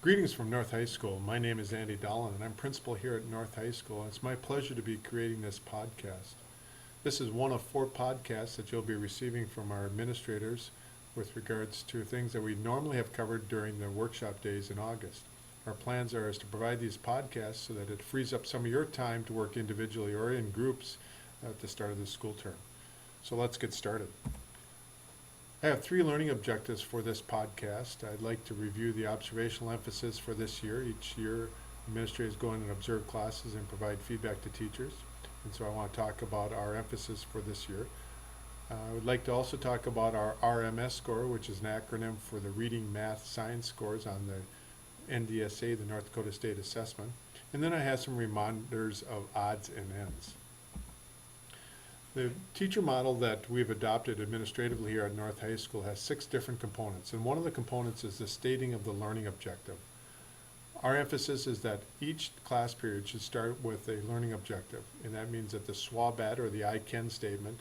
Greetings from North High School. My name is Andy Dolan and I'm principal here at North High School, and it's my pleasure to be creating this podcast. This is one of 4 podcasts that you'll be receiving from our administrators with regards to things that we normally have covered during the workshop days in August. Our plans are to provide these podcasts so that it frees up some of your time to work individually or in groups at the start of the school term. So let's get started. I have 3 learning objectives for this podcast. I'd like to review the observational emphasis for this year. Each year, administrators go in and observe classes and provide feedback to teachers. And so I want to talk about our emphasis for this year. I would like to also talk about our RMS score, which is an acronym for the Reading, Math, Science scores on the NDSA, the North Dakota State Assessment. And then I have some reminders of odds and ends. The teacher model that we've adopted administratively here at North High School has 6 different components, and one of the components is the stating of the learning objective. Our emphasis is that each class period should start with a learning objective, and that means that the SWABAT, or the I can statement,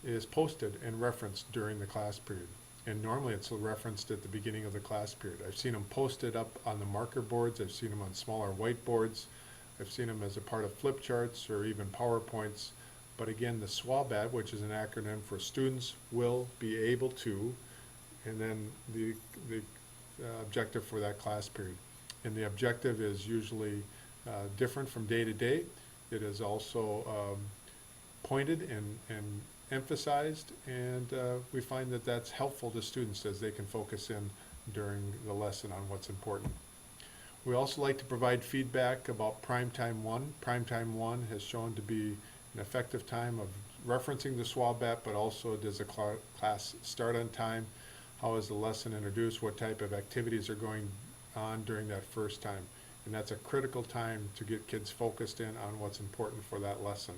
is posted and referenced during the class period. And normally it's referenced at the beginning of the class period. I've seen them posted up on the marker boards, I've seen them on smaller whiteboards, I've seen them as a part of flip charts or even PowerPoints. But again, the SWABAT, which is an acronym for students will be able to, and then the objective for that class period. And the objective is usually different from day to day. It is also pointed and emphasized, and we find that that's helpful to students as they can focus in during the lesson on what's important. We also like to provide feedback about Primetime 1. Primetime 1 has shown to be an effective time of referencing the SWABAT, but also does the class start on time? How is the lesson introduced? What type of activities are going on during that first time? And that's a critical time to get kids focused in on what's important for that lesson.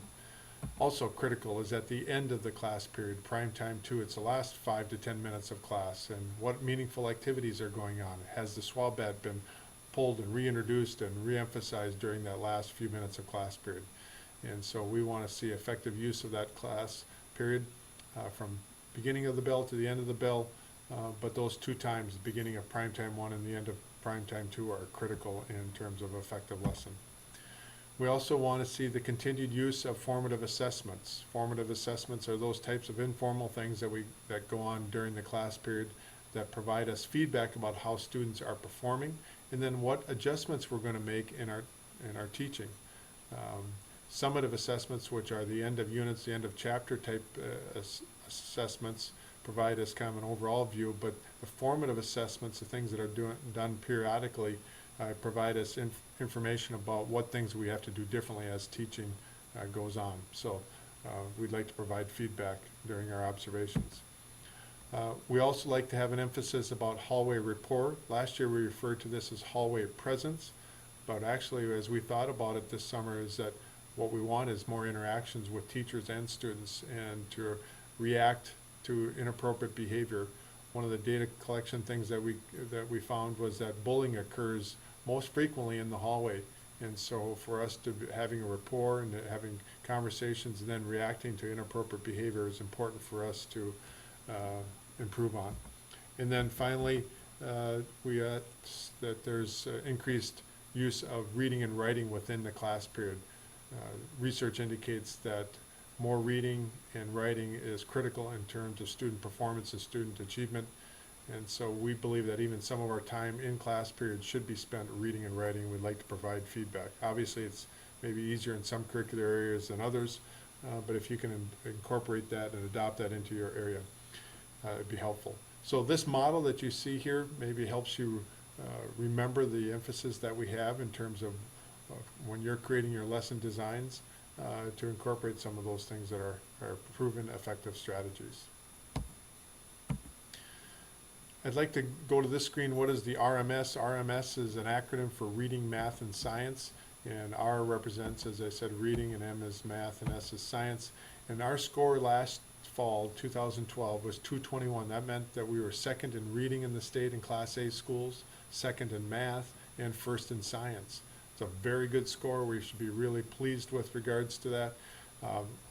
Also critical is at the end of the class period, Primetime 2, it's the last 5 to 10 minutes of class, and what meaningful activities are going on? Has the SWABAT been pulled and reintroduced and reemphasized during that last few minutes of class period? And so we want to see effective use of that class period from beginning of the bell to the end of the bell, but those 2 times, the beginning of Primetime 1 and the end of Primetime 2, are critical in terms of effective lesson. We also want to see the continued use of formative assessments. Formative assessments are those types of informal things that go on during the class period that provide us feedback about how students are performing, and then what adjustments we're going to make in our teaching. Summative assessments, which are the end of units, the end of chapter type assessments, provide us kind of an overall view, but the formative assessments, the things that are done periodically, provide us information about what things we have to do differently as teaching goes on. So we'd like to provide feedback during our observations. We also like to have an emphasis about hallway rapport. Last year we referred to this as hallway presence, but actually as we thought about it this summer is that what we want is more interactions with teachers and students, and to react to inappropriate behavior. One of the data collection things that we found was that bullying occurs most frequently in the hallway, and so for us to be having a rapport and having conversations and then reacting to inappropriate behavior is important for us to improve on. And then finally, we ask that there's increased use of reading and writing within the class period. Research indicates that more reading and writing is critical in terms of student performance and student achievement, and so we believe that even some of our time in class periods should be spent reading and writing. We'd like to provide feedback. Obviously it's maybe easier in some curricular areas than others, but if you can incorporate that and adopt that into your area, it'd be helpful. So this model that you see here maybe helps you remember the emphasis that we have in terms of when you're creating your lesson designs, to incorporate some of those things that are proven effective strategies. I'd like to go to this screen. What is the RMS? RMS is an acronym for Reading, Math, and Science, and R represents, as I said, reading, and M is math, and S is science. And our score last fall, 2012, was 221. That meant that we were second in reading in the state in Class A schools, second in math, and first in science. It's a very good score. We should be really pleased with regards to that.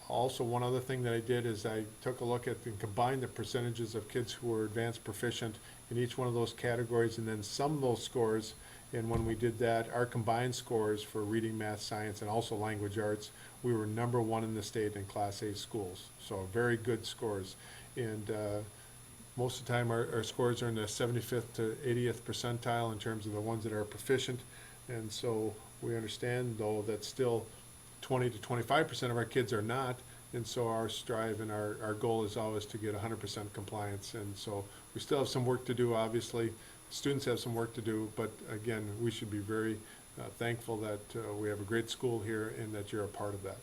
Also, one other thing that I did is I took a look at and combined the percentages of kids who were advanced proficient in each one of those categories, and then sum those scores And when we did that, our combined scores for reading, math, science, and also language arts, we were #1 in the state in Class A schools. So very good scores. And most of the time our scores are in the 75th to 80th percentile in terms of the ones that are proficient. And so we understand, though, that still 20 to 25% of our kids are not. And so our strive and our goal is always to get 100% compliance. And so we still have some work to do, obviously. Students have some work to do, but again, we should be very thankful that we have a great school here and that you're a part of that.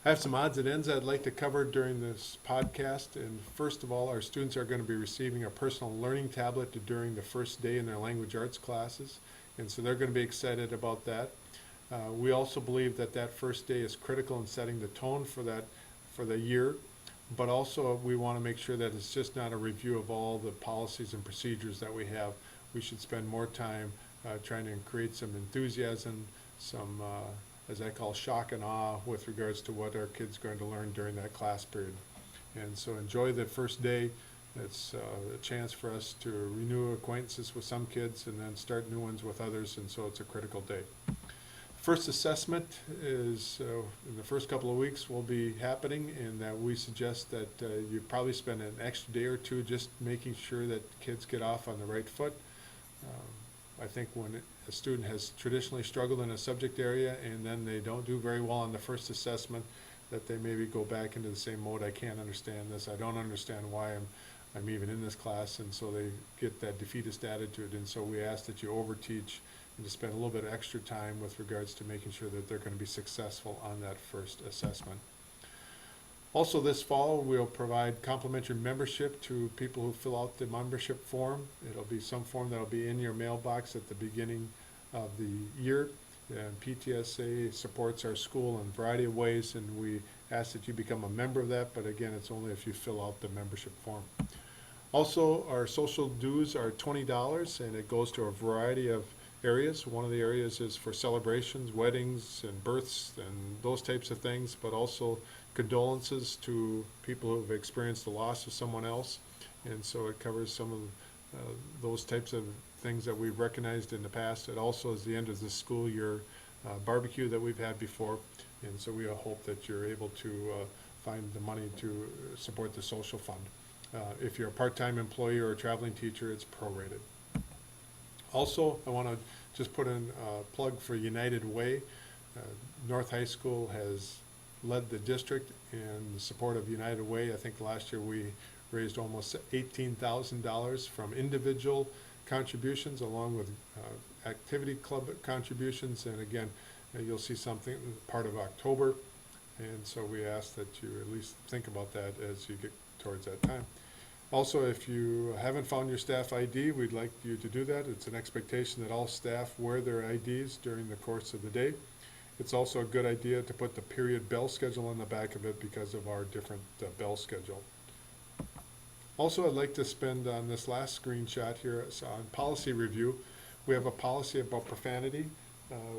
I have some odds and ends I'd like to cover during this podcast. And first of all, our students are going to be receiving a personal learning tablet during the first day in their language arts classes. And so they're going to be excited about that. We also believe that that first day is critical in setting the tone for the year. But also we want to make sure that it's just not a review of all the policies and procedures that we have. We should spend more time trying to create some enthusiasm, some as I call shock and awe with regards to what our kids are going to learn during that class period. And so enjoy the first day. It's a chance for us to renew acquaintances with some kids and then start new ones with others, and so it's a critical day. First assessment is in the first couple of weeks will be happening, and that we suggest that you probably spend an extra day or two just making sure that kids get off on the right foot. I think when a student has traditionally struggled in a subject area and then they don't do very well on the first assessment, that they maybe go back into the same mode. I can't understand this. I don't understand why I'm even in this class, and so they get that defeatist attitude. And so we ask that you overteach and to spend a little bit of extra time with regards to making sure that they're going to be successful on that first assessment. Also this fall, we'll provide complimentary membership to people who fill out the membership form. It'll be some form that'll be in your mailbox at the beginning of the year. And PTSA supports our school in a variety of ways, and we ask that you become a member of that, but again, it's only if you fill out the membership form. Also, our social dues are $20, and it goes to a variety of areas. One of the areas is for celebrations, weddings, and births, and those types of things, but also condolences to people who have experienced the loss of someone else. And so it covers some of those types of things that we've recognized in the past. It also is the end of the school year barbecue that we've had before, and so we hope that you're able to find the money to support the social fund. If you're a part-time employee or a traveling teacher, it's prorated. Also, I want to just put in a plug for United Way. North High School has led the district in the support of United Way. I think last year we raised almost $18,000 from individual contributions along with activity club contributions, and again you'll see something part of October, and so we ask that you at least think about that as you get towards that time. Also, if you haven't found your staff ID, we'd like you to do that. It's an expectation that all staff wear their IDs during the course of the day. It's also a good idea to put the period bell schedule on the back of it because of our different bell schedule. Also, I'd like to spend on this last screenshot here on policy review. We have a policy about profanity.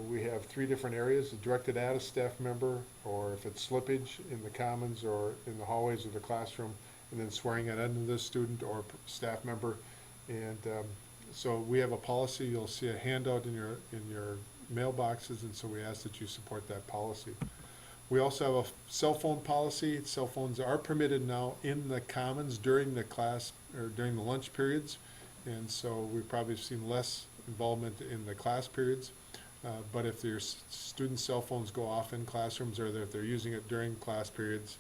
We have 3 different areas: directed at a staff member, or if it's slippage in the commons or in the hallways of the classroom, and then swearing at another student or staff member. And so we have a policy. You'll see a handout in your mailboxes, and so we ask that you support that policy. We also have a cell phone policy. Cell phones are permitted now in the commons during the class or during the lunch periods, and so we've probably seen less involvement in the class periods. But if your students' cell phones go off in classrooms, or if they're using it during class periods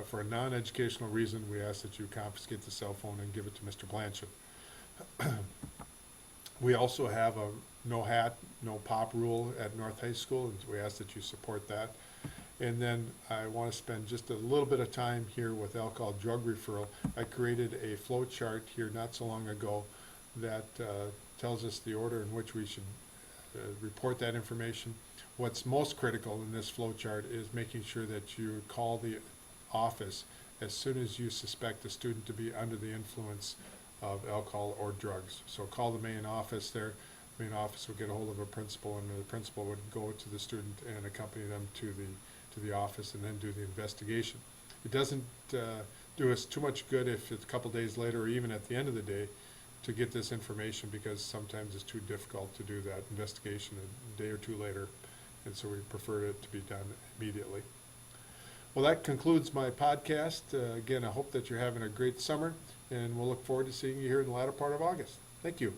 for a non-educational reason, we ask that you confiscate the cell phone and give it to Mr. Blanchett. We also have a no hat, no pop rule at North High School, and we ask that you support that. And then I want to spend just a little bit of time here with alcohol drug referral. I created a flow chart here not so long ago that tells us the order in which we should report that information. What's most critical in this flow chart is making sure that you call the office as soon as you suspect a student to be under the influence of alcohol or drugs. So call the main office there. The main office would get a hold of a principal, and the principal would go to the student and accompany them to the office and then do the investigation. It doesn't do us too much good if it's a couple days later or even at the end of the day to get this information, because sometimes it's too difficult to do that investigation a day or two later, and so we prefer it to be done immediately. Well, that concludes my podcast. Again, I hope that you're having a great summer, and we'll look forward to seeing you here in the latter part of August. Thank you.